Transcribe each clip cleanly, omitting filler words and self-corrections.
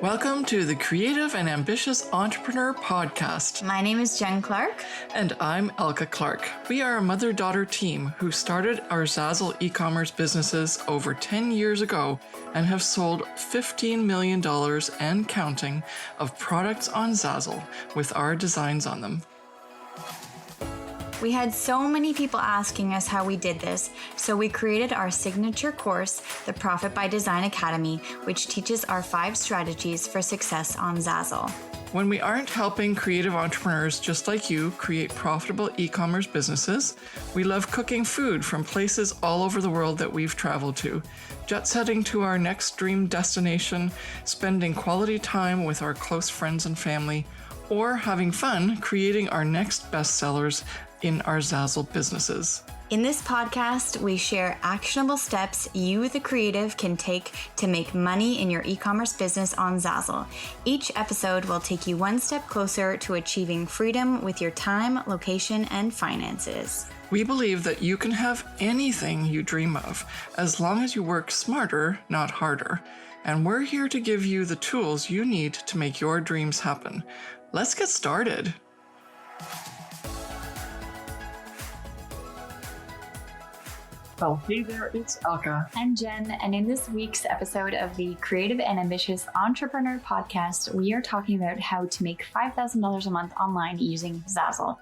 Welcome to the Creative and Ambitious Entrepreneur Podcast. My name is Jen Clark. And I'm Elka Clark. We are a mother-daughter team who started our Zazzle e-commerce businesses over 10 years ago and have sold $15 million and counting of products on Zazzle with our designs on them. We had so many people asking us how we did this, so we created our signature course, the Profit by Design Academy, which teaches our 5 strategies for success on Zazzle. When we aren't helping creative entrepreneurs just like you create profitable e-commerce businesses, we love cooking food from places all over the world that we've traveled to, jet setting to our next dream destination, spending quality time with our close friends and family, or having fun creating our next bestsellers in our Zazzle businesses. In this podcast, we share actionable steps you, the creative, can take to make money in your e-commerce business on Zazzle. Each episode will take you one step closer to achieving freedom with your time, location, and finances. We believe that you can have anything you dream of, as long as you work smarter, not harder. And we're here to give you the tools you need to make your dreams happen. Let's get started. Well, hey there, it's Elka. I'm Jen, and in this week's episode of the Creative and Ambitious Entrepreneur Podcast, we are talking about how to make $5,000 a month online using Zazzle.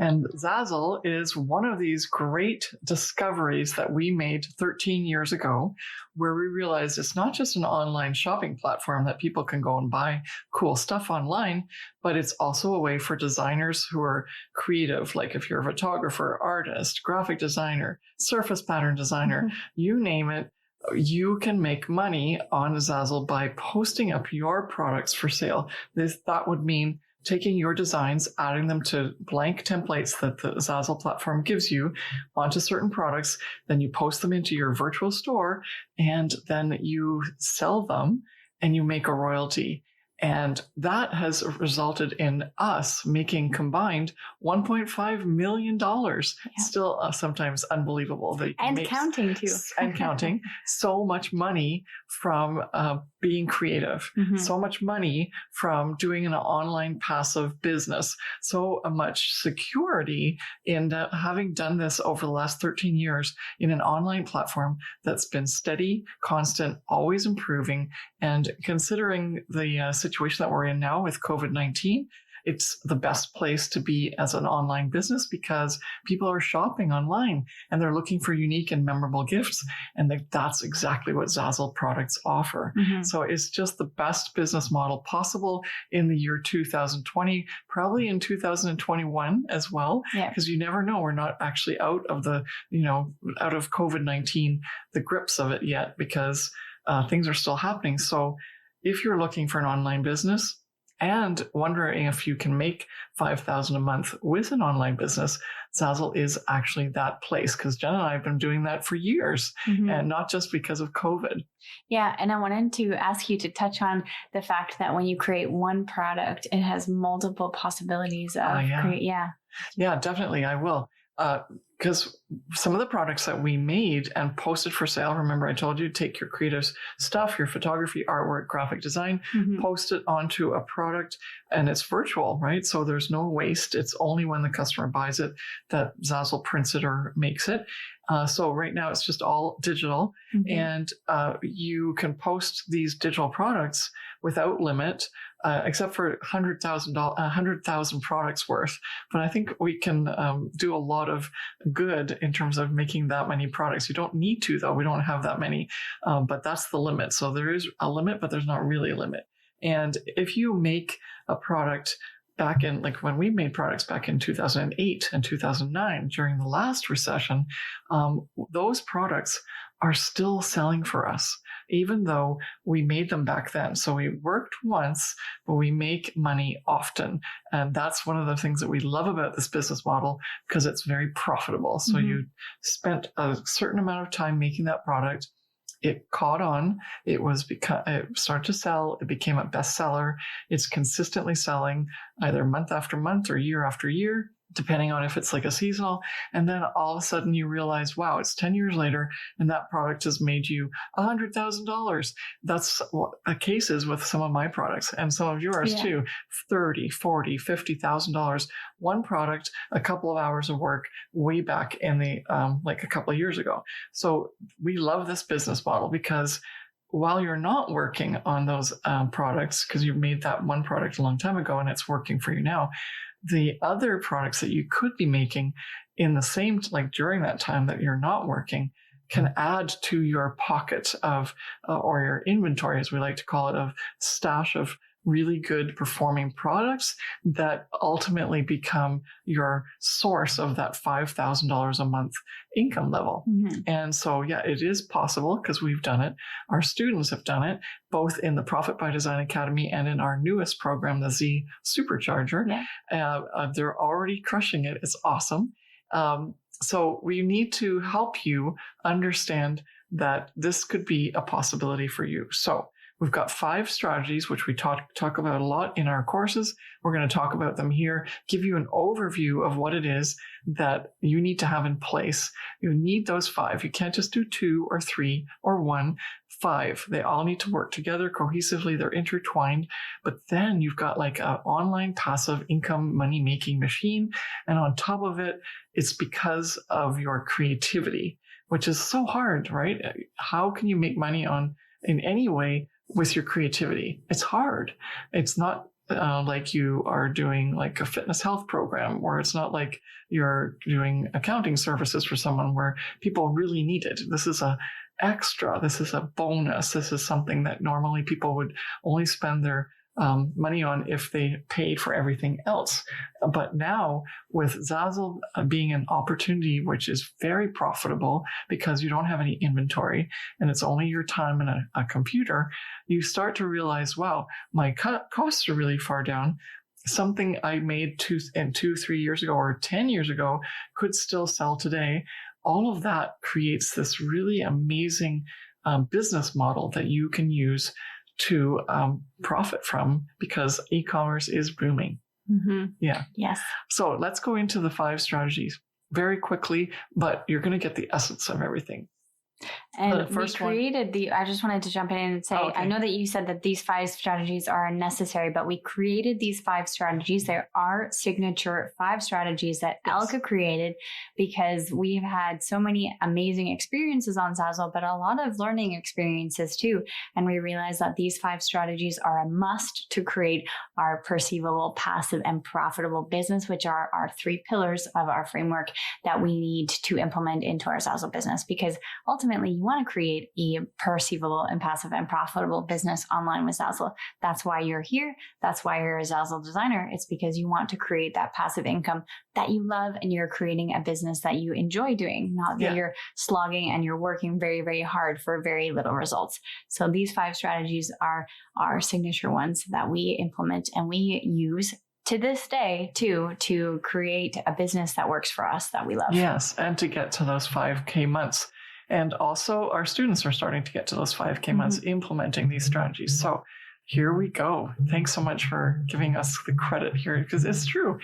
And Zazzle is one of these great discoveries that we made 13 years ago, where we realized it's not just an online shopping platform that people can go and buy cool stuff online, but it's also a way for designers who are creative, like if you're a photographer, artist, graphic designer, surface pattern designer, you name it, you can make money on Zazzle by posting up your products for sale. That would mean taking your designs, adding them to blank templates that the Zazzle platform gives you onto certain products, then you post them into your virtual store, and then you sell them and you make a royalty. And that has resulted in us making combined $1.5 million. Yeah. Still sometimes unbelievable. And counting too. And counting. So much money from being creative. So much money from doing an online passive business. So much security in having done this over the last 13 years in an online platform that's been steady, constant, always improving. And considering the situation that we're in now with COVID-19, it's the best place to be as an online business because people are shopping online and they're looking for unique and memorable gifts. And that's exactly what Zazzle products offer. So it's just the best business model possible in the year 2020, probably in 2021 as well, because you never know. We're not actually out of out of COVID-19, the grips of it yet, because things are still happening. So if you're looking for an online business and wondering if you can make $5,000 a month with an online business, Zazzle is actually that place, because Jen and I have been doing that for years, and not just because of COVID. Yeah, and I wanted to ask you to touch on the fact that when you create one product, it has multiple possibilities of Yeah, definitely, I will. Because some of the products that we made and posted for sale, remember I told you, take your creative stuff, your photography, artwork, graphic design, post it onto a product, and it's virtual, right? So there's no waste. It's only when the customer buys it that Zazzle prints it or makes it. So right now it's just all digital, and you can post these digital products without limit, except for 100,000 products worth. But I think we can do a lot of good in terms of making that many products. You don't need to, though. We don't have that many, but that's the limit. So there is a limit, but there's not really a limit. And if you make a product back in, like when we made products back in 2008 and 2009 during the last recession, those products are still selling for us, even though we made them back then. So we worked once, but we make money often. And that's one of the things that we love about this business model, because it's very profitable. So you spent a certain amount of time making that product. It caught on. It started to sell. It became a bestseller. It's consistently selling either month after month or year after year. depending on if it's like a seasonal. And then all of a sudden you realize, wow, it's 10 years later and that product has made you $100,000. That's what a case is with some of my products and some of yours too. $30,000, $40,000, $50,000. One product, a couple of hours of work way back in the, like a couple of years ago. So we love this business model because while you're not working on those products, because you made that one product a long time ago and it's working for you now, the other products that you could be making in the same, like during that time that you're not working, can add to your pocket of, or your inventory, as we like to call it, of stash of really good performing products that ultimately become your source of that $5,000 a month income level. Mm-hmm. And so, yeah, it is possible because we've done it. Our students have done it, both in the Profit by Design Academy and in our newest program, the Z Supercharger. Yeah. They're already crushing it. It's awesome. So we need to help you understand that this could be a possibility for you. So we've got 5 strategies, which we talk about a lot in our courses. We're going to talk about them here, give you an overview of what it is that you need to have in place. You need those 5. You can't just do 2 or 3 or 1, 5. They all need to work together cohesively. They're intertwined. But then you've got like an online passive income money-making machine. And on top of it, it's because of your creativity, which is so hard, right? How can you make money in any way with your creativity? It's hard. It's not like you are doing like a fitness health program, or it's not like you're doing accounting services for someone where people really need it. This is a extra. This is a bonus. This is something that normally people would only spend their money on if they paid for everything else. But now with Zazzle being an opportunity, which is very profitable because you don't have any inventory and it's only your time and a computer, you start to realize, wow, my costs are really far down. Something I made 2, 3 years ago or 10 years ago could still sell today. All of that creates this really amazing business model that you can use to profit from, because e-commerce is booming. Mm-hmm. Yeah. Yes. So let's go into the 5 strategies very quickly, but you're going to get the essence of everything. And we created I just wanted to jump in and say, I know that you said that these 5 strategies are unnecessary, but we created these 5 strategies. There are signature 5 strategies that Alka created because we've had so many amazing experiences on Zazzle, but a lot of learning experiences too. And we realized that these 5 strategies are a must to create our perceivable, passive, and profitable business, which are our 3 pillars of our framework that we need to implement into our Zazzle business, because ultimately you want to create a perceivable and passive and profitable business online with Zazzle. That's why you're here. That's why you're a Zazzle designer. It's because you want to create that passive income that you love, and you're creating a business that you enjoy doing, not that you're slogging and you're working very, very hard for very little results. So these 5 strategies are our signature ones that we implement and we use to this day too, to create a business that works for us, that we love. Yes, and to get to those 5K months. And also our students are starting to get to those 5K months implementing these strategies. So here we go. Thanks so much for giving us the credit here, because it's true.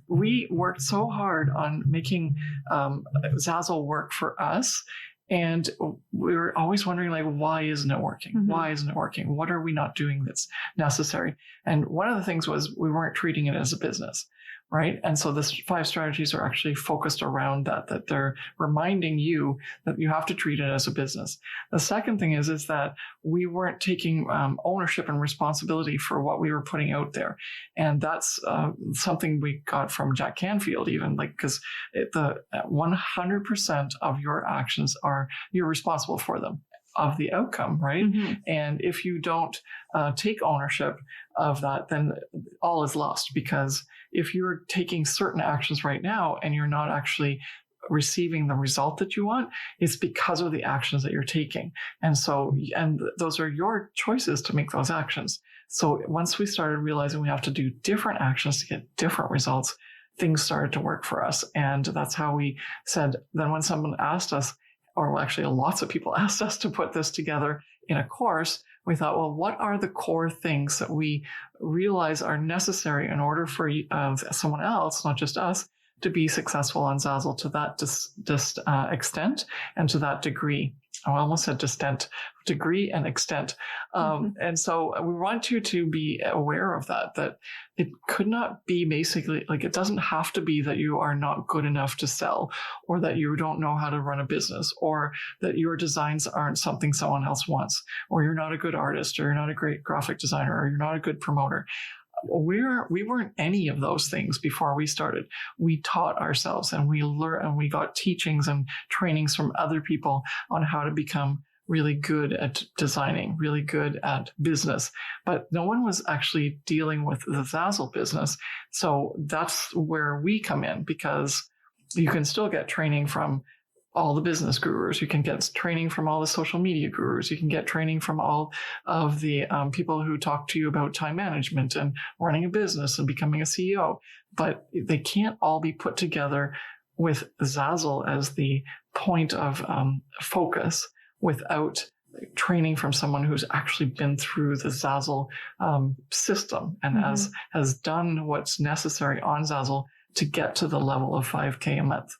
We worked so hard on making Zazzle work for us. And we were always wondering, like, why isn't it working? Mm-hmm. Why isn't it working? What are we not doing that's necessary? And one of the things was we weren't treating it as a business, right? And so this 5 strategies are actually focused around that they're reminding you that you have to treat it as a business. The second thing is that we weren't taking ownership and responsibility for what we were putting out there. And that's something we got from Jack Canfield, even, like, because the 100% of your actions you're responsible for them, of the outcome, right? Mm-hmm. And if you don't take ownership of that, then all is lost, because if you're taking certain actions right now and you're not actually receiving the result that you want, it's because of the actions that you're taking. And those are your choices to make those actions. So once we started realizing we have to do different actions to get different results, things started to work for us. And that's how we said, then when someone asked us, or actually lots of people asked us to put this together in a course, we thought, well, what are the core things that we realize are necessary in order for someone else, not just us, to be successful on Zazzle to that extent and to that degree. I almost said degree and extent. And so we want you to be aware of that it could not be basically like, it doesn't have to be that you are not good enough to sell, or that you don't know how to run a business, or that your designs aren't something someone else wants, or you're not a good artist, or you're not a great graphic designer, or you're not a good promoter. We weren't any of those things before we started. We taught ourselves, and we learned, and we got teachings and trainings from other people on how to become really good at designing, really good at business. But no one was actually dealing with the Zazzle business. So that's where we come in, because you can still get training from all the business gurus. You can get training from all the social media gurus. You can get training from all of the people who talk to you about time management and running a business and becoming a CEO. But they can't all be put together with Zazzle as the point of focus without training from someone who's actually been through the Zazzle system and has done what's necessary on Zazzle to get to the level of 5K a month.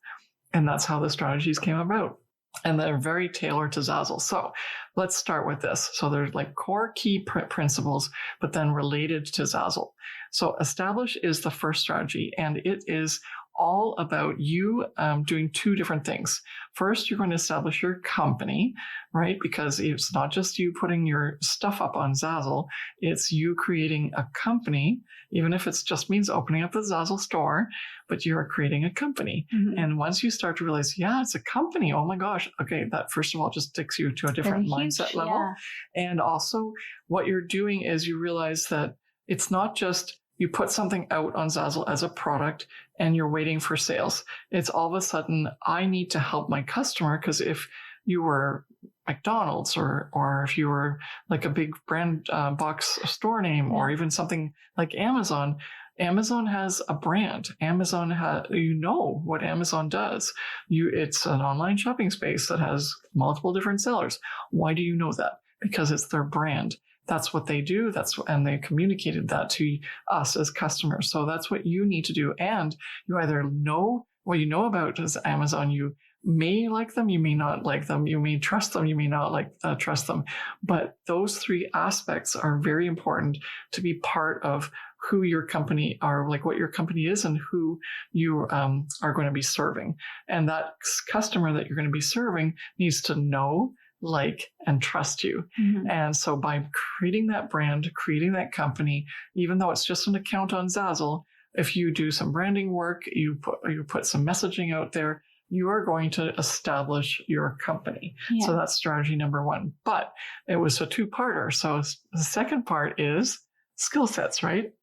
And that's how the strategies came about. And they're very tailored to Zazzle. So let's start with this. So there's like core key principles, but then related to Zazzle. So establish is the first strategy, and it is all about you doing two different things. First, you're going to establish your company, right? Because it's not just you putting your stuff up on Zazzle, it's you creating a company, even if it just means opening up the Zazzle store, but you're creating a company. And once you start to realize, yeah, it's a company, oh my gosh, okay, that first of all just takes you to a different mindset level. And also what you're doing is you realize that it's not just you put something out on Zazzle as a product and you're waiting for sales. It's all of a sudden, I need to help my customer, because if you were McDonald's or if you were like a big brand box store name, or even something like Amazon has a brand. Amazon you know what Amazon does. It's an online shopping space that has multiple different sellers. Why do you know that? Because it's their brand. That's what they do. And they communicated that to us as customers. So that's what you need to do. And you either know what you know about is Amazon. You may like them, you may not like them. You may trust them, you may not trust them. But those three aspects are very important to be part of who your company are, like what your company is and who you are going to be serving. And that customer that you're going to be serving needs to know, like, and trust you. And so by creating that brand, creating that company, even though it's just an account on Zazzle, if you do some branding work, you put some messaging out there, you are going to establish your company. So that's strategy number one. But it was a two-parter. So the second part is skill sets, right?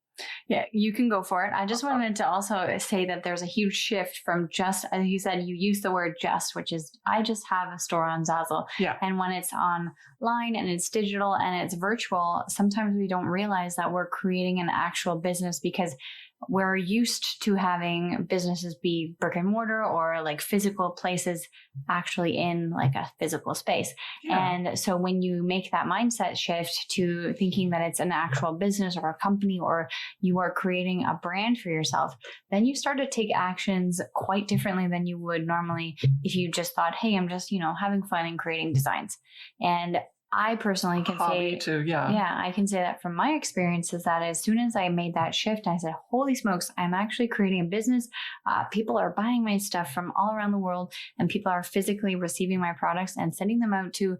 Yeah, you can go for it. I just wanted to also say that there's a huge shift from just, as you said, you use the word just, which is, I just have a store on Zazzle. And when it's online and it's digital and it's virtual, sometimes we don't realize that we're creating an actual business, because we're used to having businesses be brick and mortar or like physical places actually in like a physical space. And so when you make that mindset shift to thinking that it's an actual business or a company, or you are creating a brand for yourself, then you start to take actions quite differently than you would normally if you just thought, hey, I'm just, having fun and creating designs. And I personally can say, I can say that from my experience is that as soon as I made that shift, I said, holy smokes, I'm actually creating a business. People are buying my stuff from all around the world, and people are physically receiving my products and sending them out to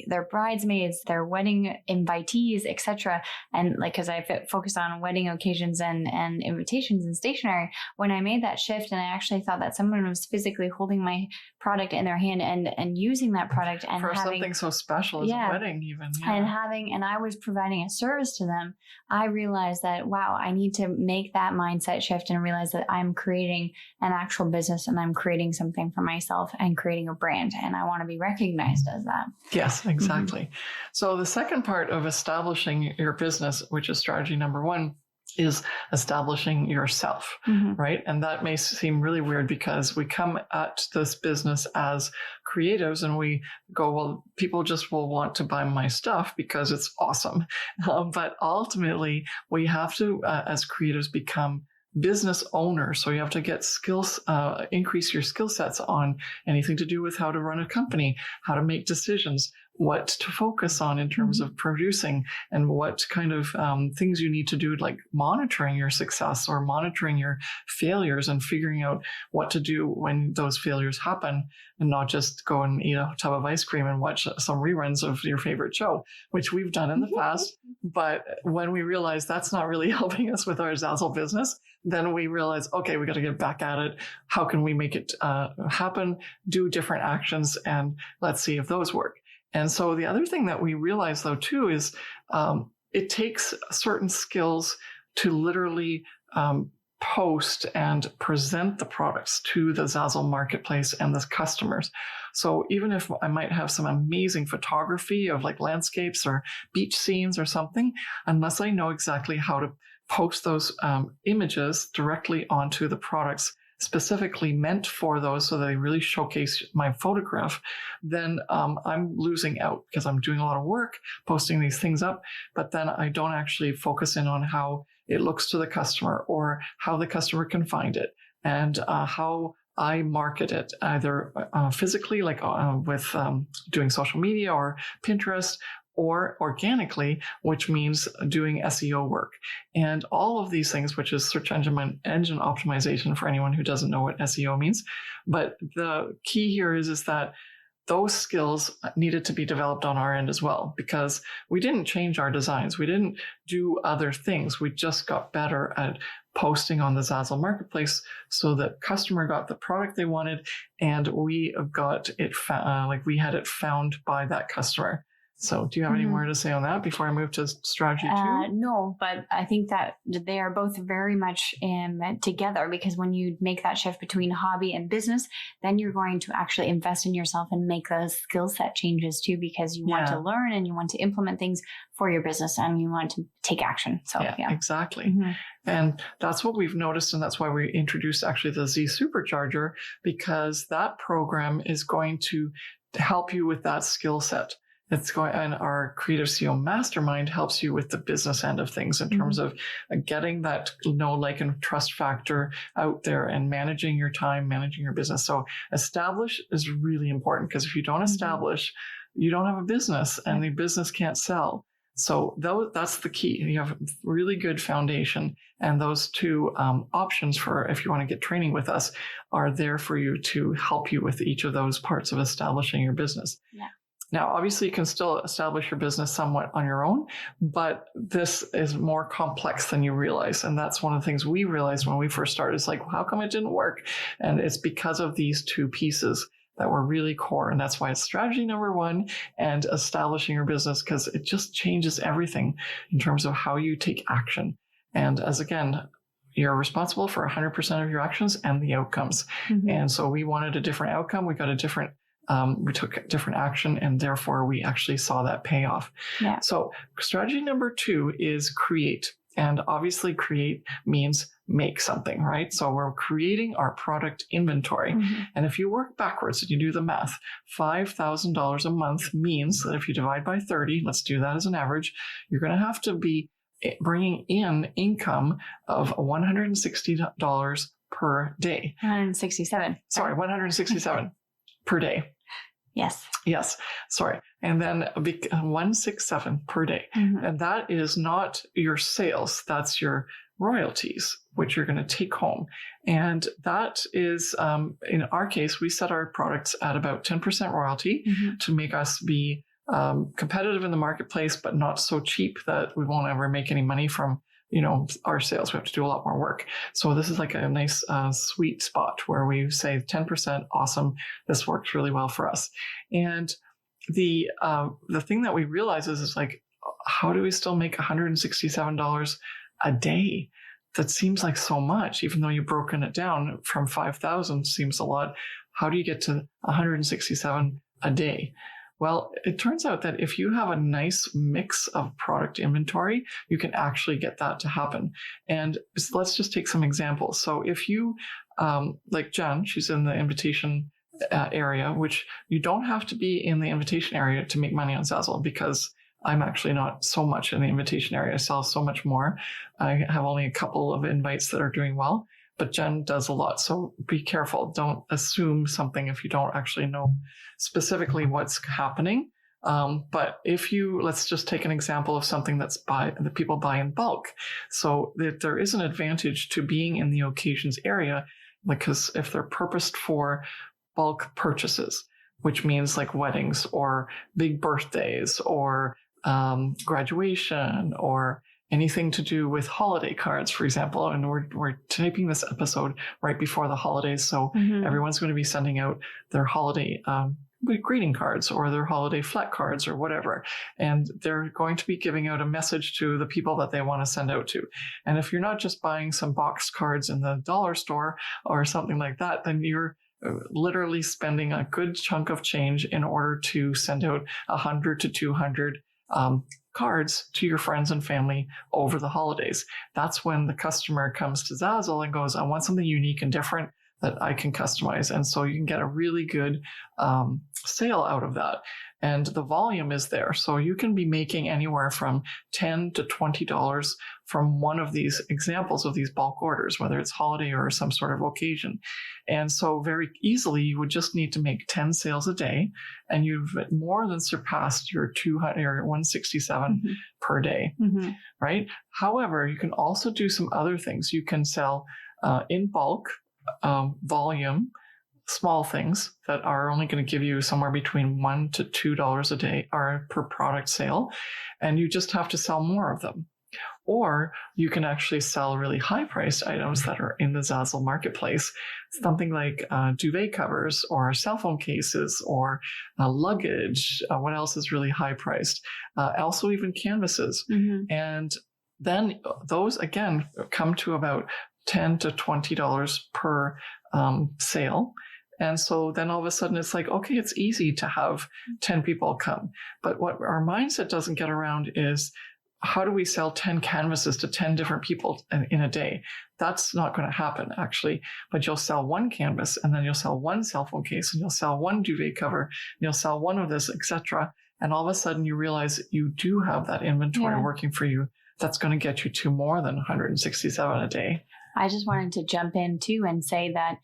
their bridesmaids, their wedding invitees, etc. And like, because I focus on wedding occasions and invitations and stationery, when I made that shift and I actually thought that someone was physically holding my product in their hand and using that product and for something so special as a wedding even. And I was providing a service to them, I realized that, wow, I need to make that mindset shift and realize that I'm creating an actual business and I'm creating something for myself and creating a brand. And I want to be recognized as that. Yes, exactly. So the second part of establishing your business, which is strategy number one, is establishing yourself, right? And that may seem really weird because we come at this business as creatives and we go, well, people just will want to buy my stuff because it's awesome. But ultimately, we have to, as creatives, become business owner. So you have to get skills, increase your skill sets on anything to do with how to run a company, how to make decisions, what to focus on in terms of producing, and what kind of things you need to do, like monitoring your success or monitoring your failures and figuring out what to do when those failures happen, and not just go and eat a tub of ice cream and watch some reruns of your favorite show, which we've done in the past. But when we realize that's not really helping us with our Zazzle business, then we realize, okay, we got to get back at it. How can we make it happen? Do different actions, and let's see if those work. And so the other thing that we realize, though, too, is it takes certain skills to literally post and present the products to the Zazzle marketplace and the customers. So even if I might have some amazing photography of like landscapes or beach scenes or something, unless I know exactly how to post those images directly onto the products specifically meant for those so they really showcase my photograph, then I'm losing out because I'm doing a lot of work posting these things up, but then I don't actually focus in on how it looks to the customer or how the customer can find it and how I market it, either physically, like with doing social media or Pinterest, or organically, which means doing SEO work. And all of these things, which is search engine optimization for anyone who doesn't know what SEO means. But the key here is that those skills needed to be developed on our end as well, because we didn't change our designs. We didn't do other things. We just got better at posting on the Zazzle marketplace so that customer got the product they wanted, and we got it, we had it found by that customer. So do you have any more to say on that before I move to strategy 2? No, but I think that they are both very much together, because when you make that shift between hobby and business, then you're going to actually invest in yourself and make those skill set changes too, because you want to learn and you want to implement things for your business and you want to take action. So yeah. Exactly. And that's what we've noticed. And that's why we introduced actually the Z Supercharger, because that program is going to help you with that skill set. And our Creative CEO Mastermind helps you with the business end of things in terms of getting that know, like, and trust factor out there and managing your time, managing your business. So establish is really important, because if you don't establish, you don't have a business and the business can't sell. So that's the key. You have a really good foundation, and those two options for if you want to get training with us are there for you to help you with each of those parts of establishing your business. Yeah. Now, obviously, you can still establish your business somewhat on your own, but this is more complex than you realize. And that's one of the things we realized when we first started. It's like, well, how come it didn't work? And it's because of these two pieces that were really core. And that's why it's strategy number 1 and establishing your business, because it just changes everything in terms of how you take action. And as again, you're responsible for 100% of your actions and the outcomes. And so we wanted a different outcome. We got a different we took different action, and therefore we actually saw that payoff. Yeah. So strategy number 2 is create. And obviously create means make something, right? So we're creating our product inventory. And if you work backwards and you do the math, $5,000 a month means that if you divide by 30, let's do that as an average, you're going to have to be bringing in income of $160 per day. 167. Sorry, 167 per day. Yes. Sorry. And then 167 per day. And that is not your sales. That's your royalties, which you're going to take home. And that is, in our case, we set our products at about 10% royalty to make us be competitive in the marketplace, but not so cheap that we won't ever make any money from our sales. We have to do a lot more work. So this is like a nice sweet spot where we say 10%, awesome. This works really well for us. And the thing that we realize is like, how do we still make $167 a day? That seems like so much, even though you've broken it down from 5,000 seems a lot. How do you get to 167 a day? Well, it turns out that if you have a nice mix of product inventory, you can actually get that to happen. And let's just take some examples. So if you, like Jen, she's in the invitation area, which you don't have to be in the invitation area to make money on Zazzle, because I'm actually not so much in the invitation area. I sell so much more. I have only a couple of invites that are doing well, but Jen does a lot. So be careful. Don't assume something if you don't actually know specifically what's happening. But if let's just take an example of something that people buy in bulk. So there is an advantage to being in the occasions area, because if they're purposed for bulk purchases, which means like weddings or big birthdays or graduation or anything to do with holiday cards, for example. And we're taping this episode right before the holidays. So everyone's going to be sending out their holiday greeting cards or their holiday flat cards or whatever. And they're going to be giving out a message to the people that they want to send out to. And if you're not just buying some boxed cards in the dollar store or something like that, then you're literally spending a good chunk of change in order to send out 100 to 200 cards to your friends and family over the holidays. That's when the customer comes to Zazzle and goes, I want something unique and different that I can customize. And so you can get a really good sale out of that. And the volume is there. So you can be making anywhere from $10 to $20 from one of these examples of these bulk orders, whether it's holiday or some sort of occasion. And so very easily, you would just need to make 10 sales a day, and you've more than surpassed your 167 per day, right? However, you can also do some other things. You can sell in bulk, volume, small things that are only going to give you somewhere between $1 to $2 a day or per product sale, and you just have to sell more of them. Or you can actually sell really high-priced items that are in the Zazzle marketplace, something like duvet covers or cell phone cases or luggage. What else is really high-priced? Also even canvases. And then those, again, come to about $10 to $20 per sale. And so then all of a sudden it's like, okay, it's easy to have 10 people come. But what our mindset doesn't get around is, how do we sell 10 canvases to 10 different people in a day? That's not going to happen, actually. But you'll sell one canvas, and then you'll sell one cell phone case, and you'll sell one duvet cover, and you'll sell one of this, etc. And all of a sudden you realize you do have that inventory working for you that's going to get you to more than 167 a day. I just wanted to jump in too and say that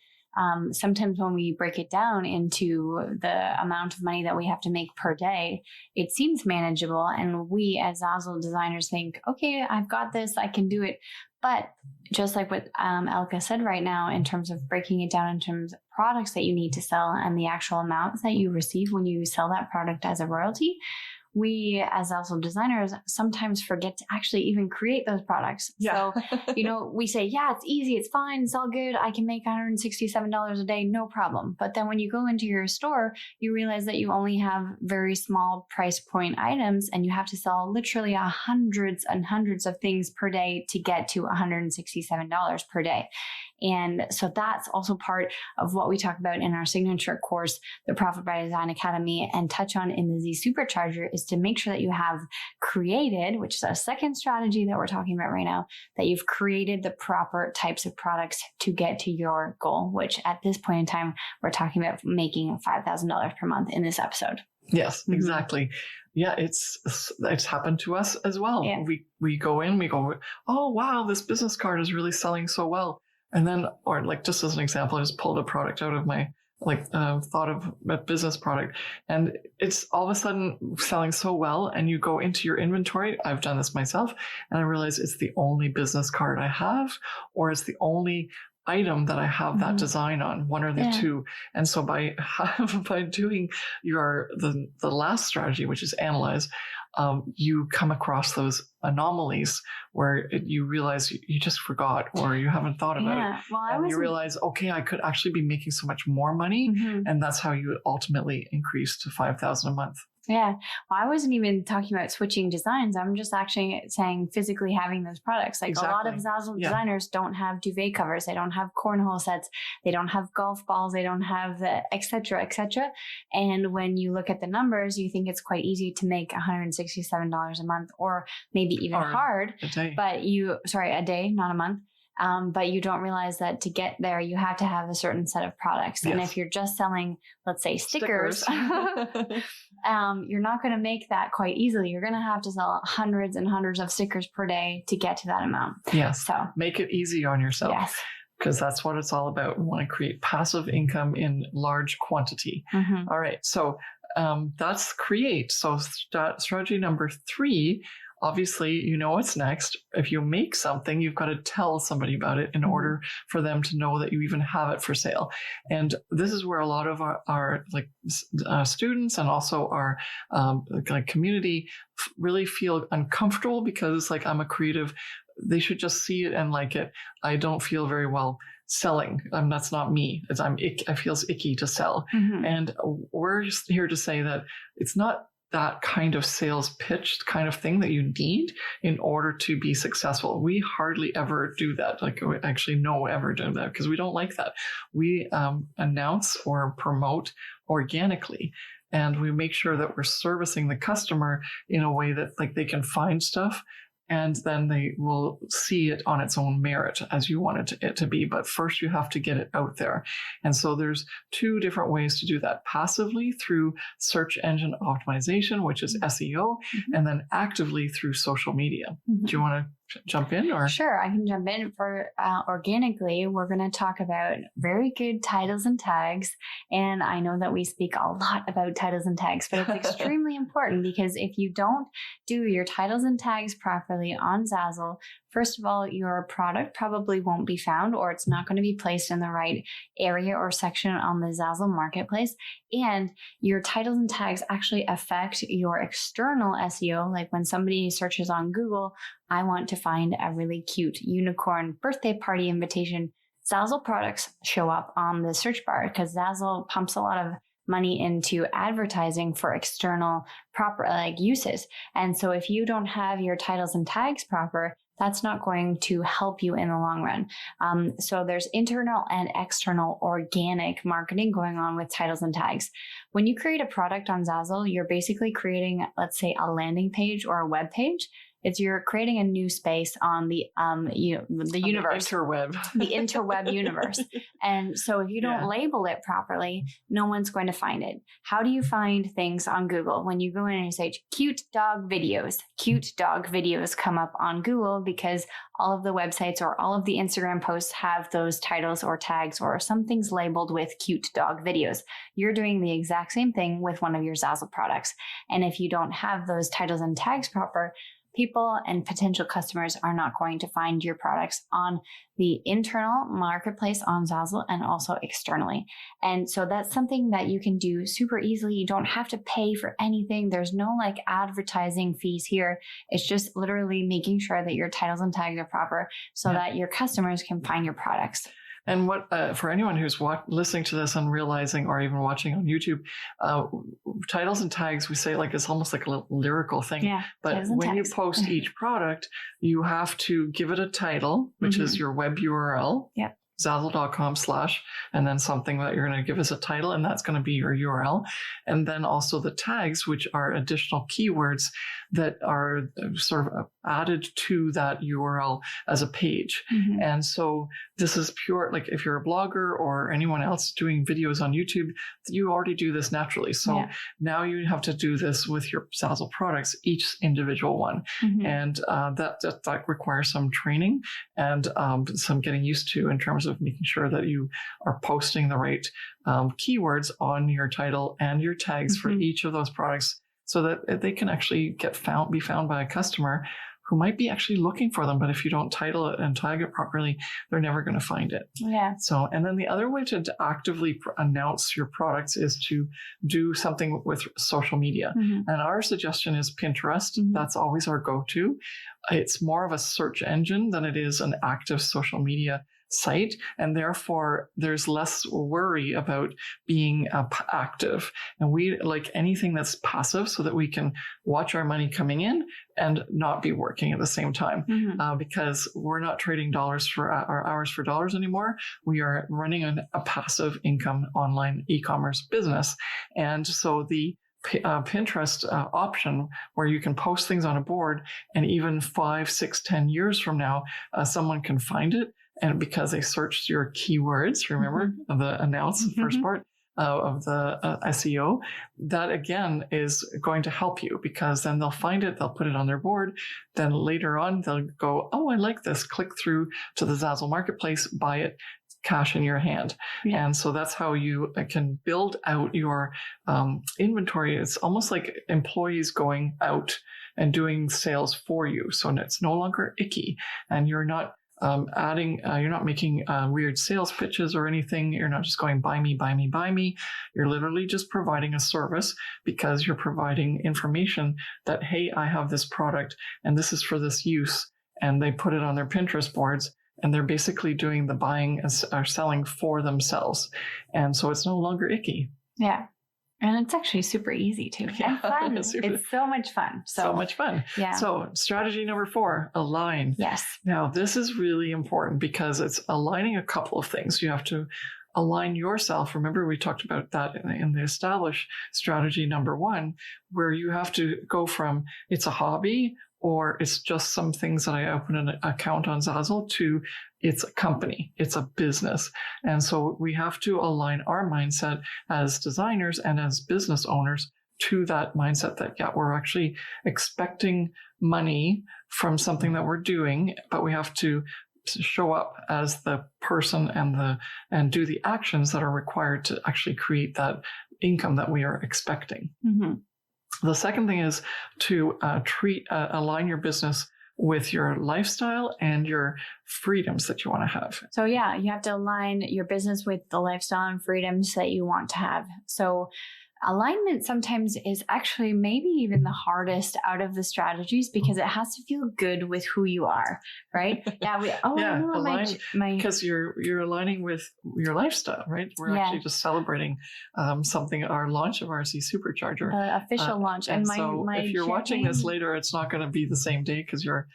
sometimes when we break it down into the amount of money that we have to make per day, it seems manageable. And we as Zazzle designers think, okay, I've got this, I can do it. But just like what Elka said right now, in terms of breaking it down in terms of products that you need to sell and the actual amounts that you receive when you sell that product as a royalty, we as Zazzle designers sometimes forget to actually even create those products. So, we say, yeah, it's easy, it's fine, it's all good. I can make $167 a day, no problem. But then when you go into your store, you realize that you only have very small price point items, and you have to sell literally hundreds and hundreds of things per day to get to $167 per day. And so that's also part of what we talk about in our signature course, the Profit by Design Academy, and touch on in the Z Supercharger, is to make sure that you have created, which is a second strategy that we're talking about right now, that you've created the proper types of products to get to your goal, which at this point in time, we're talking about making $5,000 per month in this episode. Yes, exactly. Yeah, it's happened to us as well. Yeah. We go in, we go, oh, wow, this business card is really selling so well. And then, or like just as an example, I just pulled a product out of my thought of a business product, and it's all of a sudden selling so well. And you go into your inventory. I've done this myself, and I realize it's the only business card I have, or it's the only item that I have that design on, one or the two. And so by doing the last strategy, which is analyze, you come across those anomalies where you realize you just forgot, or you haven't thought about it. Well, and you realize, okay, I could actually be making so much more money. And that's how you ultimately increase to $5,000 a month. Yeah. Well, I wasn't even talking about switching designs. I'm just actually saying physically having those products. Like a lot of Zazzle designers don't have duvet covers. They don't have cornhole sets. They don't have golf balls. They don't have et cetera, et cetera. And when you look at the numbers, you think it's quite easy to make $167 a month, or maybe even hard. A day. But a day, not a month. But you don't realize that to get there, you have to have a certain set of products. Yes. And if you're just selling, let's say, stickers. You're not going to make that quite easily. You're going to have to sell hundreds and hundreds of stickers per day to get to that amount. Yes. So make it easy on yourself. Yes. Because that's what it's all about. We want to create passive income in large quantity. Mm-hmm. All right. So that's create. So strategy number 3, obviously, you know what's next. If you make something, you've got to tell somebody about it in order for them to know that you even have it for sale. And this is where a lot of our students and also our community really feel uncomfortable, because it's like, I'm a creative. They should just see it and like it. I don't feel very well selling. That's not me. I feels icky to sell. Mm-hmm. And we're just here to say that it's not that kind of sales pitch kind of thing that you need in order to be successful. We hardly ever do that. Like, we actually ever do that, because we don't like that. We announce or promote organically. And we make sure that we're servicing the customer in a way that like they can find stuff, and then they will see it on its own merit as you want it to be. But first you have to get it out there. And so there's 2 different ways to do that: passively through search engine optimization, which is SEO, and then actively through social media. Do you want to jump in? Or Sure, I can jump in. For organically, we're going to talk about very good titles and tags. And I know that we speak a lot about titles and tags, but it's extremely important, because if you don't do your titles and tags properly on Zazzle, first of all, your product probably won't be found, or it's not going to be placed in the right area or section on the Zazzle marketplace. And your titles and tags actually affect your external SEO. Like when somebody searches on Google, I want to find a really cute unicorn birthday party invitation, Zazzle products show up on the search bar, because Zazzle pumps a lot of money into advertising for external proper uses. And so if you don't have your titles and tags proper, that's not going to help you in the long run. So there's internal and external organic marketing going on with titles and tags. When you create a product on Zazzle, you're basically creating, let's say, a landing page or a web page. You're creating a new space on the universe, the interweb universe. And so if you don't label it properly, no one's going to find it. How do you find things on Google? When you go in and you say cute dog videos come up on Google, because all of the websites or all of the Instagram posts have those titles or tags or something's labeled with cute dog videos. You're doing the exact same thing with one of your Zazzle products. And if you don't have those titles and tags proper, people and potential customers are not going to find your products on the internal marketplace on Zazzle and also externally. And so that's something that you can do super easily. You don't have to pay for anything. There's no advertising fees here. It's just literally making sure that your titles and tags are proper so that your customers can find your products. And what for anyone who's listening to this and realizing, or even watching on YouTube, titles and tags, we say it's almost like a little lyrical thing. Yeah, but when you post each product, you have to give it a title, which is your web URL. Yep. Zazzle.com/ and then something that you're going to give as a title, and that's going to be your URL. And then also the tags, which are additional keywords that are sort of added to that URL as a page. Mm-hmm. And so this is pure, if you're a blogger or anyone else doing videos on YouTube, you already do this naturally. So now you have to do this with your Zazzle products, each individual one. Mm-hmm. And that requires some training and some getting used to in terms of making sure that you are posting the right keywords on your title and your tags for each of those products, so that they can actually be found by a customer who might be actually looking for them. But if you don't title it and tag it properly, they're never going to find it. Yeah. So, and then the other way to actively announce your products is to do something with social media. Mm-hmm. And our suggestion is Pinterest. Mm-hmm. That's always our go-to. It's more of a search engine than it is an active social media site, and therefore there's less worry about being active. And we like anything that's passive, so that we can watch our money coming in and not be working at the same time. Mm-hmm. Because we're not trading dollars for our hours for dollars anymore. We are running a passive income online e-commerce business. And so the Pinterest option, where you can post things on a board, and even 5, 6, 10 years from now, someone can find it and because they searched your keywords, remember the announce, the first part of the SEO, that again is going to help you, because then they'll find it, they'll put it on their board. Then later on, they'll go, oh, I like this, click through to the Zazzle marketplace, buy it, cash in your hand. Yeah. And so that's how you can build out your inventory. It's almost like employees going out and doing sales for you. So it's no longer icky, and you're not you're not making weird sales pitches or anything. You're not just going, buy me, buy me, buy me. You're literally just providing a service, because you're providing information that, hey, I have this product and this is for this use. And they put it on their Pinterest boards, and they're basically doing the buying or selling for themselves. And so it's no longer icky. Yeah. And it's actually super easy too. Yeah, fun. It's so much fun. So much fun. Yeah. So strategy number 4, align. Yes. Now, this is really important, because it's aligning a couple of things. You have to align yourself. Remember, we talked about that in the establish strategy number 1, where you have to go from it's a hobby, or it's just some things that I open an account on Zazzle, to it's a company, it's a business. And so we have to align our mindset as designers and as business owners to that mindset that, yeah, we're actually expecting money from something that we're doing, but we have to show up as the person and do the actions that are required to actually create that income that we are expecting. Mm-hmm. The second thing is to align your business with your lifestyle and your freedoms that you want to have. So yeah, you have to align your business with the lifestyle and freedoms that you want to have. So alignment sometimes is actually maybe even the hardest out of the strategies, because it has to feel good with who you are, right? Yeah, because you're aligning with your lifestyle, right? We're actually just celebrating something, our launch of RC Supercharger, the official launch. And so if you're watching this later, it's not going to be the same day, because you're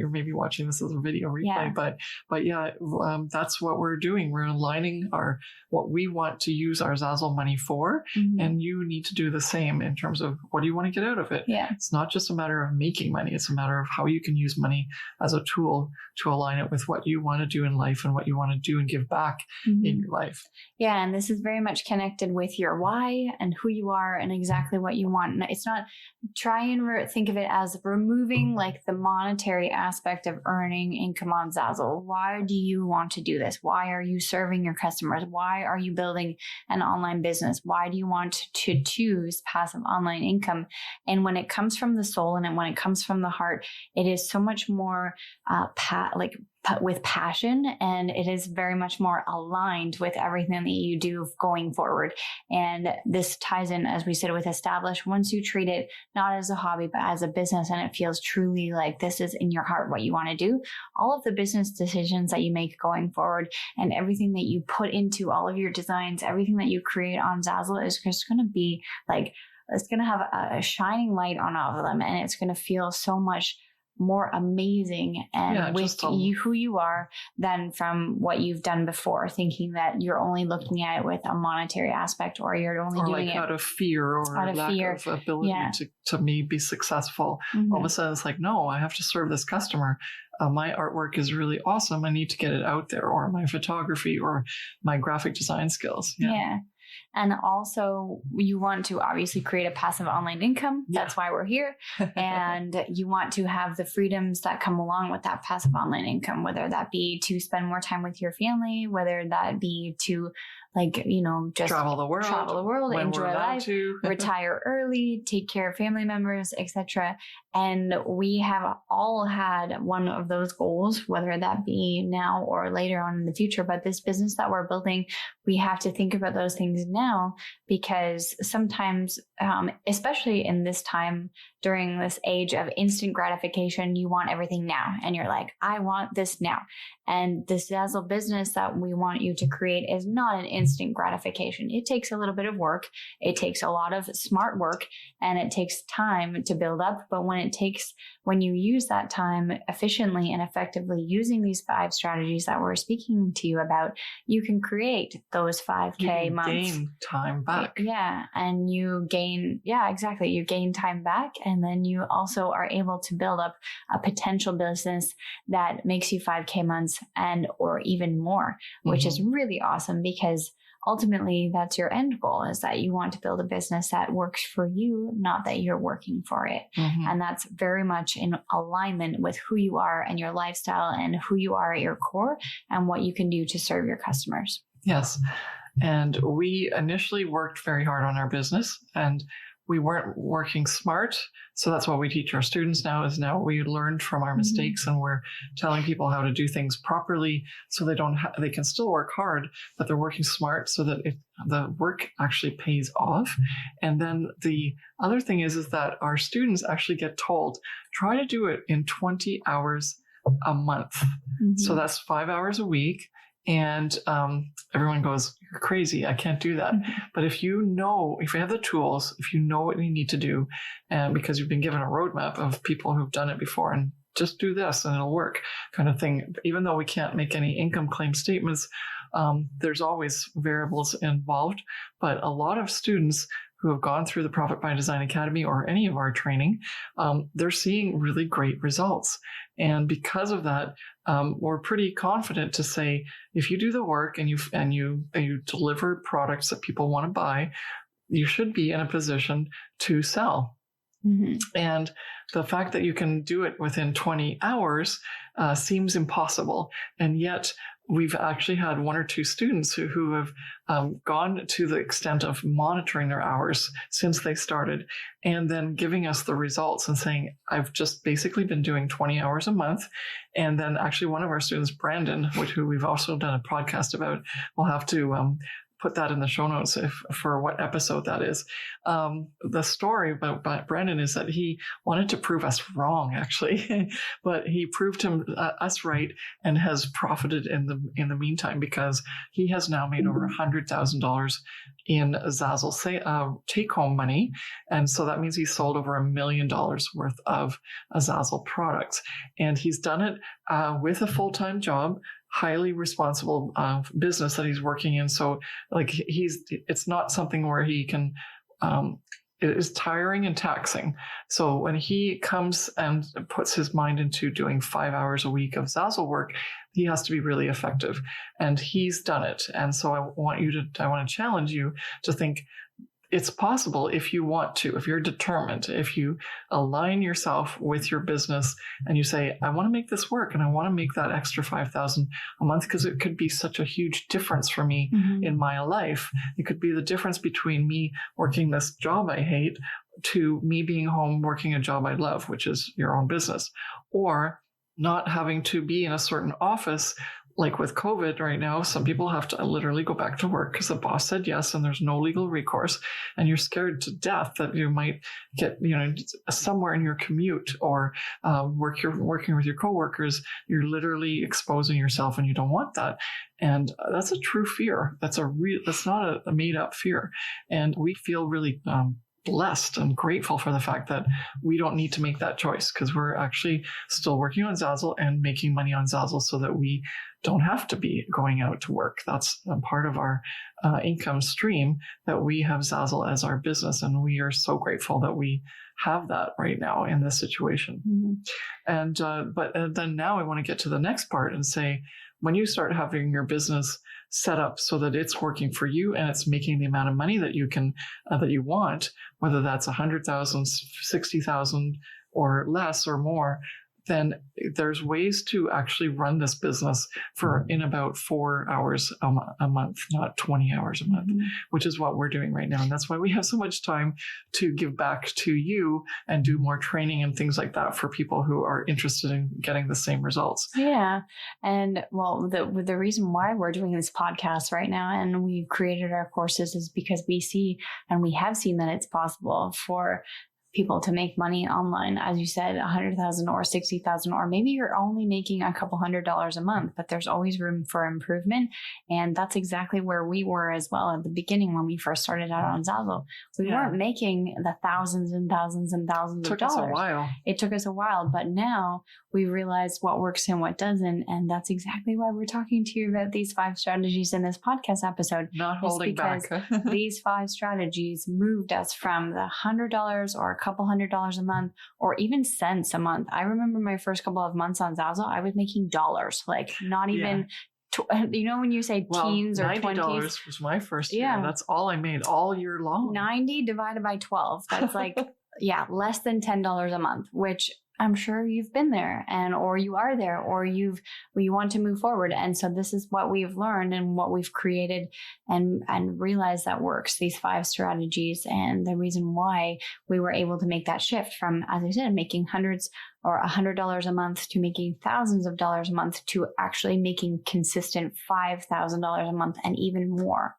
maybe watching this as a video replay. Yeah. But yeah, that's what we're doing. We're aligning what we want to use our Zazzle money for, and you need to do the same in terms of what do you want to get out of it. Yeah. It's not just a matter of making money. It's a matter of how you can use money as a tool to align it with what you want to do in life and what you want to do and give back in your life. Yeah. And this is very much connected with your why and who you are and exactly what you want. It's not, try and think of it as removing like the monetary aspect of earning income on Zazzle. Why do you want to do this? Why are you serving your customers? Why are you building an online business? Why do you want to choose passive online income? And when it comes from the soul and when it comes from the heart, it is so much more with passion, and it is very much more aligned with everything that you do going forward. And this ties in, as we said, with establish. Once you treat it not as a hobby, but as a business, and it feels truly like this is in your heart what you want to do, all of the business decisions that you make going forward and everything that you put into all of your designs, everything that you create on Zazzle is just going to be like, it's going to have a shining light on all of them, and it's going to feel so much more amazing and with you, who you are, than from what you've done before, thinking that you're only looking at it with a monetary aspect, or you're only doing it out of fear or lack of ability to me be successful. All of a sudden it's like, no, I have to serve this customer. My artwork is really awesome. I need to get it out there, or my photography or my graphic design skills. Yeah. And also, you want to obviously create a passive online income. That's why we're here. And you want to have the freedoms that come along with that passive online income, whether that be to spend more time with your family, whether that be to just travel the world, enjoy life, retire early, take care of family members, etc. And we have all had one of those goals, whether that be now or later on in the future. But this business that we're building, we have to think about those things now, because sometimes, especially in this time, during this age of instant gratification, you want everything now. And you're like, I want this now. And this Zazzle business that we want you to create is not an instant gratification. It takes a little bit of work. It takes a lot of smart work, and it takes time to build up. But when you use that time efficiently and effectively using these 5 strategies that we're speaking to you about, you can create those 5K months. Gain time back. Yeah. And you gain, exactly. You gain time back. And then you also are able to build up a potential business that makes you 5K months or even more, which is really awesome, because ultimately that's your end goal, is that you want to build a business that works for you, not that you're working for it. And that's very much in alignment with who you are and your lifestyle and who you are at your core and what you can do to serve your customers. Yes. And we initially worked very hard on our business, and we weren't working smart. So that's what we teach our students now, is now we learned from our mistakes, and we're telling people how to do things properly so they can still work hard, but they're working smart so that the work actually pays off. And then the other thing is that our students actually get told, try to do it in 20 hours a month. So that's 5 hours a week. And everyone goes, you're crazy, I can't do that. But if you have the tools, if you know what you need to do, and because you've been given a roadmap of people who've done it before, and just do this and it'll work kind of thing. Even though we can't make any income claim statements, there's always variables involved. But a lot of students who have gone through the Profit by Design Academy or any of our training, they're seeing really great results. And because of that, we're pretty confident to say, if you do the work and you deliver products that people want to buy, you should be in a position to sell. And the fact that you can do it within 20 hours seems impossible. And yet we've actually had 1 or 2 students who have gone to the extent of monitoring their hours since they started, and then giving us the results and saying, I've just basically been doing 20 hours a month. And then actually one of our students, Brandon, who we've also done a podcast about, we'll have to put that in the show notes for what episode that is. The story about Brandon is that he wanted to prove us wrong, actually, but he proved us right and has profited in the meantime, because he has now made over $100,000 in Zazzle take-home money. And so that means he sold over $1 million worth of Zazzle products. And he's done it with a full-time job, highly responsible business that he's working in. So it's not something where he can, it is tiring and taxing. So when he comes and puts his mind into doing 5 hours a week of Zazzle work, he has to be really effective, and he's done it. And so I want to challenge you to think, it's possible if you want to, if you're determined, if you align yourself with your business and you say, I want to make this work and I want to make that extra $5,000 a month, because it could be such a huge difference for me in my life. It could be the difference between me working this job I hate to me being home working a job I love, which is your own business, or not having to be in a certain office. Like with COVID right now, some people have to literally go back to work because the boss said yes, and there's no legal recourse, and you're scared to death that you might get, somewhere in your commute or working with your coworkers, you're literally exposing yourself, and you don't want that. And that's a true fear. That's not a made up fear. And we feel really blessed and grateful for the fact that we don't need to make that choice, because we're actually still working on Zazzle and making money on Zazzle so that we don't have to be going out to work. That's a part of our income stream, that we have Zazzle as our business. And we are so grateful that we have that right now in this situation. And but then now I want to get to the next part and say, when you start having your business set up so that it's working for you and it's making the amount of money that you can that you want, whether that's 100,000, 60,000 or less or more, then there's ways to actually run this business in about 4 hours a month, not 20 hours a month, which is what we're doing right now. And that's why we have so much time to give back to you and do more training and things like that for people who are interested in getting the same results. Yeah. And well, the reason why we're doing this podcast right now and we created our courses is because we see and we have seen that it's possible for people to make money online, as you said, 100,000 or 60,000, or maybe you're only making a couple $100s a month, but there's always room for improvement. And that's exactly where we were as well at the beginning when we first started out on Zazzle. We weren't making the thousands and thousands and thousands of dollars. It took us a while. It took us a while, but now we realize what works and what doesn't. And that's exactly why we're talking to you about these 5 strategies in this podcast episode. Not holding back. These 5 strategies moved us from the $100 or a couple $100s a month, or even cents a month. I remember my first couple of months on Zazzle, I was making dollars, like not even, when you say teens or $20. $90 was my first year. And that's all I made all year long. 90 divided by 12. That's like, less than $10 a month, which I'm sure you've been there or you are there, or you want to move forward. And so this is what we've learned and what we've created and realized that works, these 5 strategies. And the reason why we were able to make that shift from, as I said, making hundreds or $100 a month to making thousands of dollars a month to actually making consistent $5,000 a month and even more.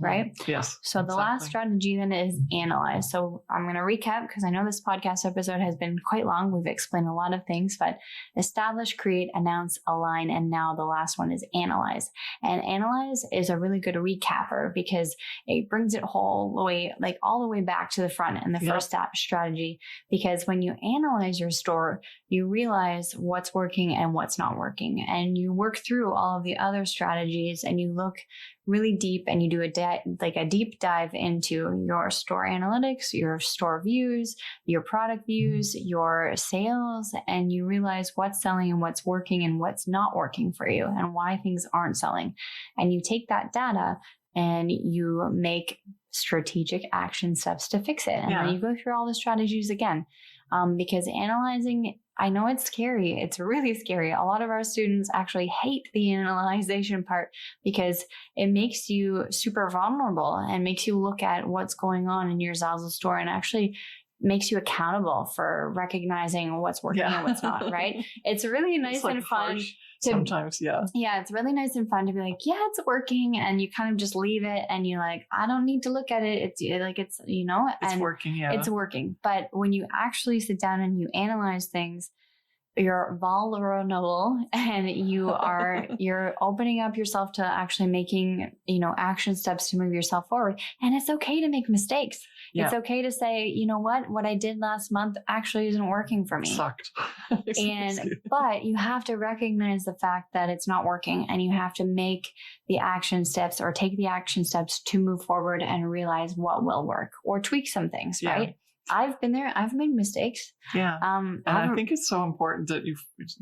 Right? Yes. So the last strategy then is analyze. So I'm going to recap because I know this podcast episode has been quite long. We've explained a lot of things, but establish, create, announce, align, and now the last one is analyze. And analyze is a really good recapper because it brings it all the way back to the front in the first step strategy. Because when you analyze your store, you realize what's working and what's not working, and you work through all of the other strategies and you look really deep and you do a deep dive into your store analytics, your store views, your product views, your sales, and you realize what's selling and what's working and what's not working for you and why things aren't selling. And you take that data and you make strategic action steps to fix it. And then you go through all the strategies again. Because analyzing, I know it's scary. It's really scary. A lot of our students actually hate the analyzation part because it makes you super vulnerable and makes you look at what's going on in your Zazzle store and actually makes you accountable for recognizing what's working and what's not, right? It's really nice and fun. Sometimes, it's really nice and fun to be like, it's working, and you kind of just leave it, and you're like, I don't need to look at it. It's working, it's working. But when you actually sit down and you analyze things, you're vulnerable and you're opening up yourself to actually making, action steps to move yourself forward. And it's okay to make mistakes. Yeah. It's okay to say, you know what I did last month actually isn't working for me. Sucked. But you have to recognize the fact that it's not working, and you have to make the action steps or take the action steps to move forward and realize what will work or tweak some things, right? I've been there. I've made mistakes. Yeah. And I think it's so important that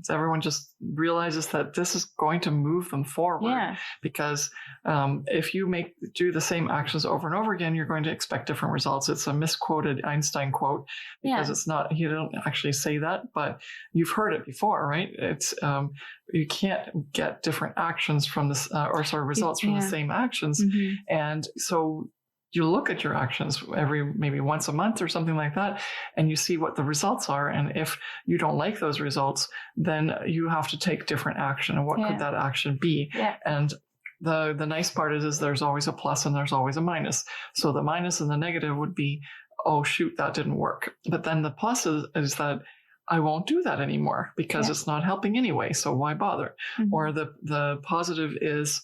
everyone just realizes that this is going to move them forward. Yeah. Because if you do the same actions over and over again, you're going to expect different results. It's a misquoted Einstein quote because it's not, he didn't actually say that, but you've heard it before, right? It's, you can't get different actions from this, results from the same actions. Mm-hmm. And so you look at your actions maybe once a month or something like that, and you see what the results are. And if you don't like those results, then you have to take different action. And what could that action be? Yeah. And the nice part is there's always a plus and there's always a minus. So the minus and the negative would be, oh, shoot, that didn't work. But then the plus is that I won't do that anymore because it's not helping anyway. So why bother? Mm-hmm. Or the positive is,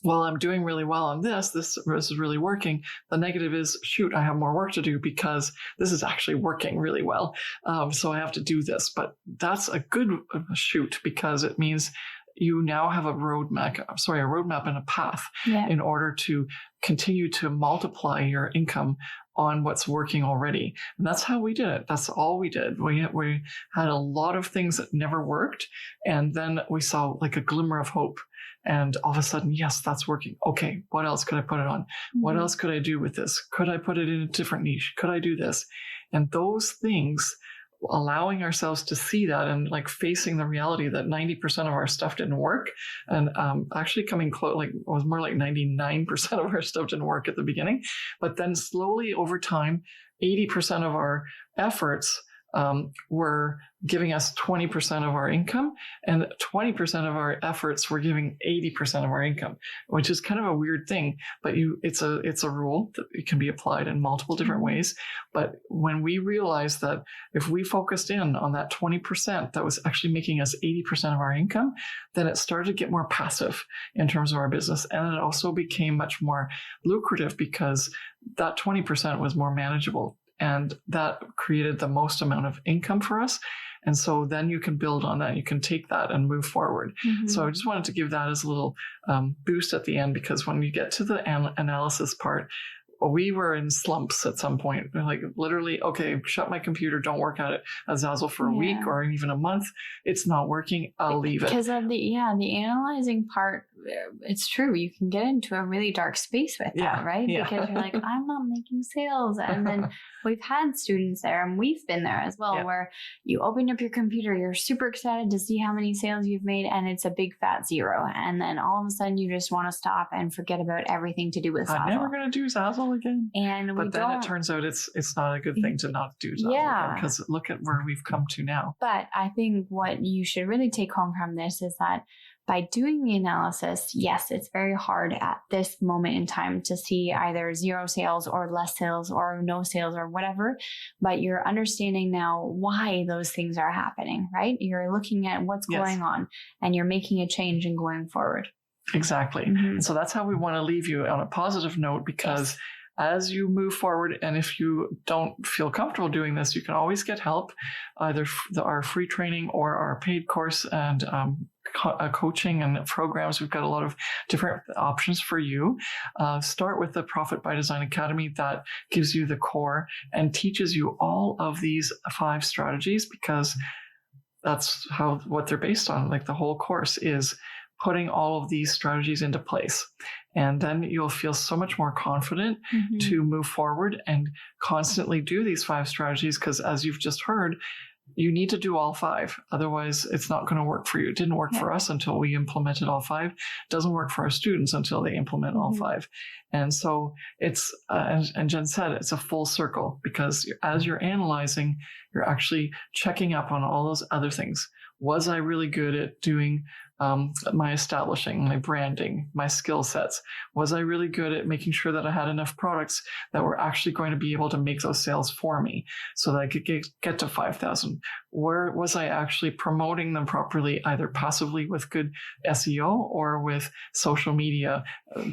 well, I'm doing really well on this. This is really working. The negative is, shoot, I have more work to do because this is actually working really well. So I have to do this. But that's a good shoot because it means you now have a roadmap and a path in order to continue to multiply your income on what's working already. And that's how we did it. That's all we did. We had a lot of things that never worked. And then we saw like a glimmer of hope. And all of a sudden, yes, that's working. Okay, what else could I put it on? Mm-hmm. What else could I do with this? Could I put it in a different niche? Could I do this? And those things, allowing ourselves to see that and like facing the reality that 90% of our stuff didn't work, and actually coming close, like it was more like 99% of our stuff didn't work at the beginning, but then slowly over time, 80% of our efforts were giving us 20% of our income, and 20% of our efforts were giving 80% of our income, which is kind of a weird thing, but it's a rule that it can be applied in multiple different ways. But when we realized that if we focused in on that 20% that was actually making us 80% of our income, then it started to get more passive in terms of our business. And it also became much more lucrative because that 20% was more manageable. And that created the most amount of income for us. And so then you can build on that. You can take that and move forward. So I just wanted to give that as a little boost at the end, because when you get to the analysis part, we were in slumps at some point. We're like, literally, okay, shut my computer, don't work at Zazzle for a week or even a month. It's not working. I'll leave it. Because of the analyzing part, it's true. You can get into a really dark space with that, right? Because you're like, I'm not making sales. And then we've had students there, and we've been there as well, where you open up your computer, you're super excited to see how many sales you've made, and it's a big fat zero. And then all of a sudden you just want to stop and forget about everything to do with Zazzle. I'm never going to do Zazzle again. But then it turns out it's not a good thing to not do Zazzle again, because look at where we've come to now. But I think what you should really take home from this is that by doing the analysis, yes, it's very hard at this moment in time to see either zero sales or less sales or no sales or whatever, but you're understanding now why those things are happening, right? You're looking at what's going on, and you're making a change and going forward. Exactly. And so that's how we want to leave you on a positive note, because as you move forward, and if you don't feel comfortable doing this, you can always get help, either our free training or our paid course and coaching and programs. We've got a lot of different options for you. Start with the Profit by Design Academy. That gives you the core and teaches you all of these 5 strategies, because that's what they're based on. Like, the whole course is putting all of these strategies into place. And then you'll feel so much more confident to move forward and constantly do these 5 strategies, because as you've just heard, you need to do all 5. Otherwise, it's not going to work for you. It didn't work for us until we implemented all 5. It doesn't work for our students until they implement all 5. And so it's, and Jen said, it's a full circle, because as you're analyzing, you're actually checking up on all those other things. Was I really good at doing my establishing, my branding, my skill sets? Was I really good at making sure that I had enough products that were actually going to be able to make those sales for me so that I could get to 5,000? Where was I actually promoting them properly, either passively with good SEO or with social media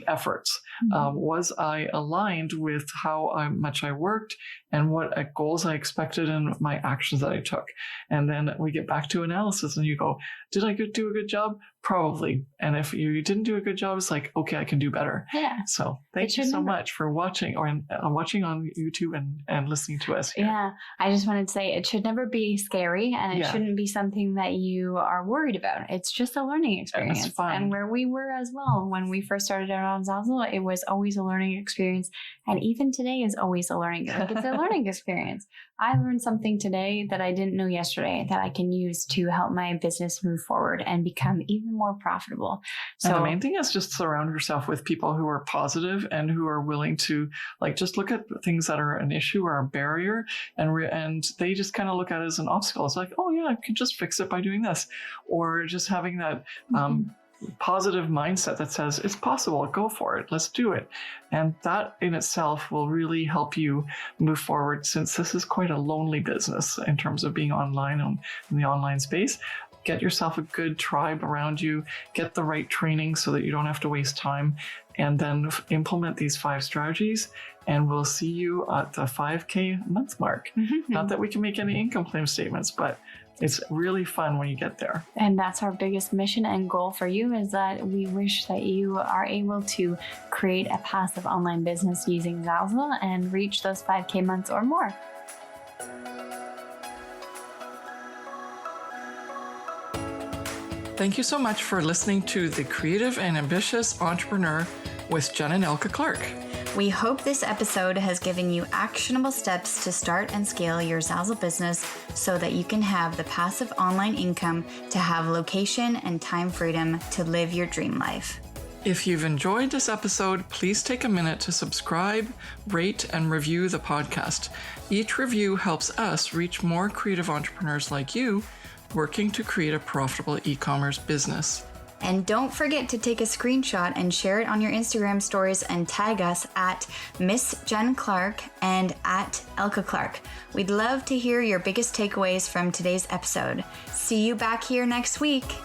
efforts? Was I aligned with how much I worked and what goals I expected and my actions that I took? And then we get back to analysis, and you go, did I do a good job? Probably. And if you didn't do a good job, it's like, okay, I can do better. So thank you so much for watching, or watching on YouTube and listening to us here. I just wanted to say, it should never be scary, and it shouldn't be something that you are worried about. It's just a learning experience. And it's fun. And where we were as well, when we first started out on Zazzle, it was always a learning experience. And even today is always a learning experience. It's a learning experience. I learned something today that I didn't know yesterday that I can use to help my business move forward and become even more profitable. So and the main thing is just surround yourself with people who are positive and who are willing to, like, just look at things that are an issue or a barrier, and they just kind of look at it as an obstacle. It's like, oh yeah, I can just fix it by doing this, or just having that positive mindset that says it's possible, go for it, let's do it. And that in itself will really help you move forward, since this is quite a lonely business in terms of being online in the online space. Get yourself a good tribe around you, get the right training so that you don't have to waste time, and then implement these 5 strategies, and we'll see you at the 5K month mark. Not that we can make any income claim statements, but it's really fun when you get there. And that's our biggest mission and goal for you, is that we wish that you are able to create a passive online business using Zazzle and reach those 5K months or more. Thank you so much for listening to The Creative and Ambitious Entrepreneur with Jen and Elka Clark. We hope this episode has given you actionable steps to start and scale your Zazzle business so that you can have the passive online income to have location and time freedom to live your dream life. If you've enjoyed this episode, please take a minute to subscribe, rate, and review the podcast. Each review helps us reach more creative entrepreneurs like you working to create a profitable e-commerce business. And don't forget to take a screenshot and share it on your Instagram stories and tag us at Miss Jen Clark and at Elka Clark. We'd love to hear your biggest takeaways from today's episode. See you back here next week.